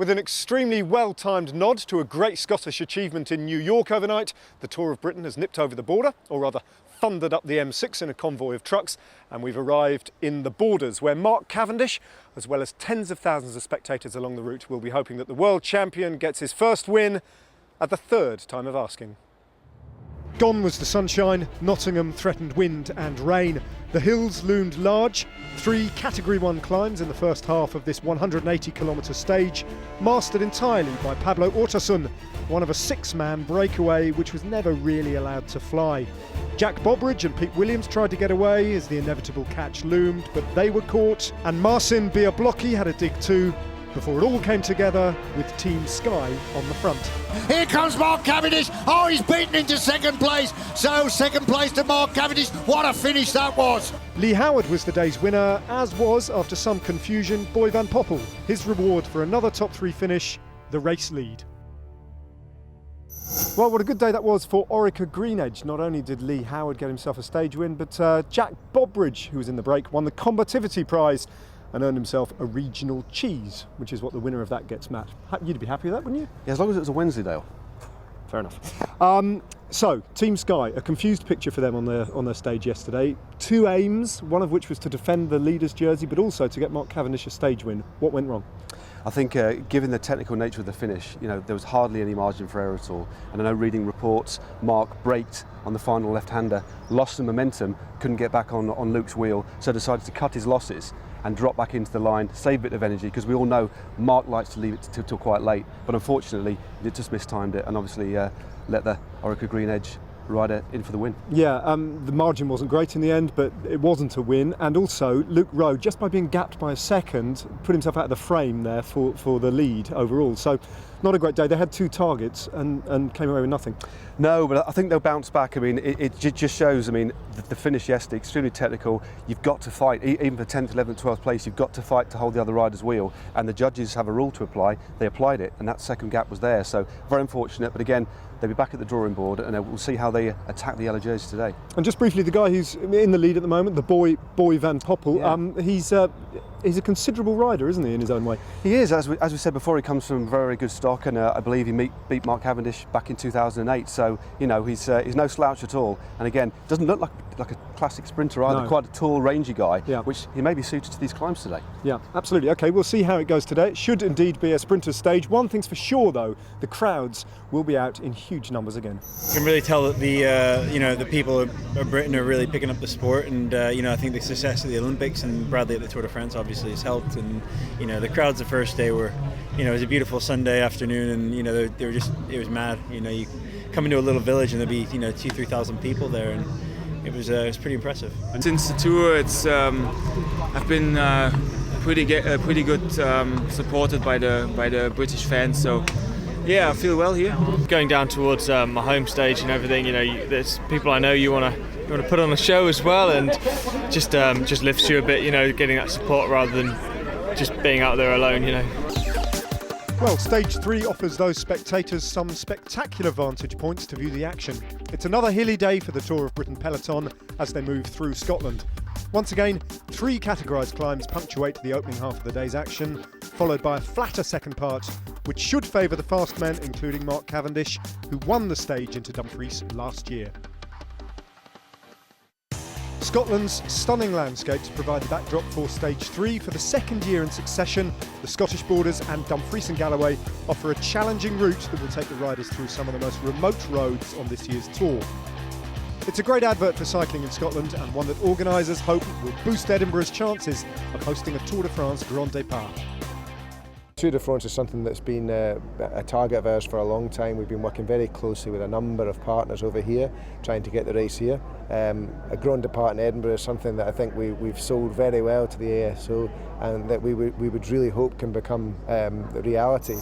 With an extremely well-timed nod to a great Scottish achievement in New York overnight, the Tour of Britain has nipped over the border, or rather thundered up the M6 in a convoy of trucks, and we've arrived in the Borders, where Mark Cavendish, as well as tens of thousands of spectators along the route, will be hoping that the world champion gets his first win at the third time of asking. Gone was the sunshine, Nottingham threatened wind and rain. The hills loomed large, 3 Category 1 climbs in the first half of this 180-kilometre stage, mastered entirely by Pablo Ortasun, one of a 6-man breakaway which was never really allowed to fly. Jack Bobridge and Pete Williams tried to get away as the inevitable catch loomed, but they were caught, and Marcin Biablocki had a dig too, before it all came together with Team Sky on the front. Here comes Mark Cavendish. Oh, he's beaten into second place. So second place to Mark Cavendish. What a finish that was. Lee Howard was the day's winner, as was, after some confusion, Boy van Poppel. His reward for another top 3 finish, the race lead. Well, what a good day that was for Orica Greenedge. Not only did Lee Howard get himself a stage win, but Jack Bobridge, who was in the break, won the Combativity Prize and earned himself a regional cheese, which is what the winner of that gets, Matt. You'd be happy with that, wouldn't you? Yeah, as long as it was a Wednesday, Dale. Fair enough. So, Team Sky, a confused picture for them on their stage yesterday. 2 aims, one of which was to defend the leader's jersey, but also to get Mark Cavendish a stage win. What went wrong? I think given the technical nature of the finish, there was hardly any margin for error at all. And I know reading reports, Mark braked on the final left-hander, lost some momentum, couldn't get back on Luke's wheel, so decided to cut his losses and drop back into the line, save a bit of energy, because we all know Mark likes to leave it till quite late, but unfortunately it just mistimed it and obviously let the Orica Greenedge rider in for the win. Yeah, the margin wasn't great in the end, but it wasn't a win, and also Luke Rowe, just by being gapped by a second, put himself out of the frame there for the lead overall. So not a great day. They had 2 targets and came away with nothing. No, but I think they'll bounce back. I mean, it just shows, the finish yesterday, extremely technical. You've got to fight, even for 10th, 11th, 12th place, you've got to fight to hold the other rider's wheel. And the judges have a rule to apply. They applied it, and that second gap was there. So very unfortunate, but again, they'll be back at the drawing board, and we'll see how they attack the yellow jersey today. And just briefly, the guy who's in the lead at the moment, the boy van Poppel, yeah. He's a considerable rider, isn't he, in his own way? He is, as we said before, he comes from very good stock, and I believe he beat Mark Cavendish back in 2008, so he's no slouch at all, and again, doesn't look like a classic sprinter either. No. Quite a tall, rangy guy, yeah. Which he may be suited to these climbs today. Yeah, absolutely. Okay, we'll see how it goes today. It should indeed be a sprinter's stage. One thing's for sure, though, the crowds will be out in huge numbers again. You can really tell that the people of Britain are really picking up the sport, and I think the success of the Olympics and Bradley at the Tour de France obviously has helped. And the crowds the first day were, it was a beautiful Sunday afternoon, and they were just, it was mad. You come into a little village and there'd be 2,000-3,000 people there, and it was pretty impressive. Since the tour, I've been pretty good supported by the British fans. So yeah, I feel well here. Going down towards my home stage and everything, there's people I know you want to put on a show as well, and just lifts you a bit, getting that support rather than just being out there alone, Well, stage 3 offers those spectators some spectacular vantage points to view the action. It's another hilly day for the Tour of Britain peloton as they move through Scotland. Once again, 3 categorised climbs punctuate the opening half of the day's action, followed by a flatter second part, which should favour the fast men, including Mark Cavendish, who won the stage into Dumfries last year. Scotland's stunning landscapes provide the backdrop for stage 3. For the second year in succession, the Scottish Borders and Dumfries and Galloway offer a challenging route that will take the riders through some of the most remote roads on this year's tour. It's a great advert for cycling in Scotland, and one that organisers hope will boost Edinburgh's chances of hosting a Tour de France Grand Départ. Tour de France is something that's been a target of ours for a long time. We've been working very closely with a number of partners over here, trying to get the race here. A Grand Départ in Edinburgh is something that I think we've sold very well to the ASO, and that we would really hope can become the reality.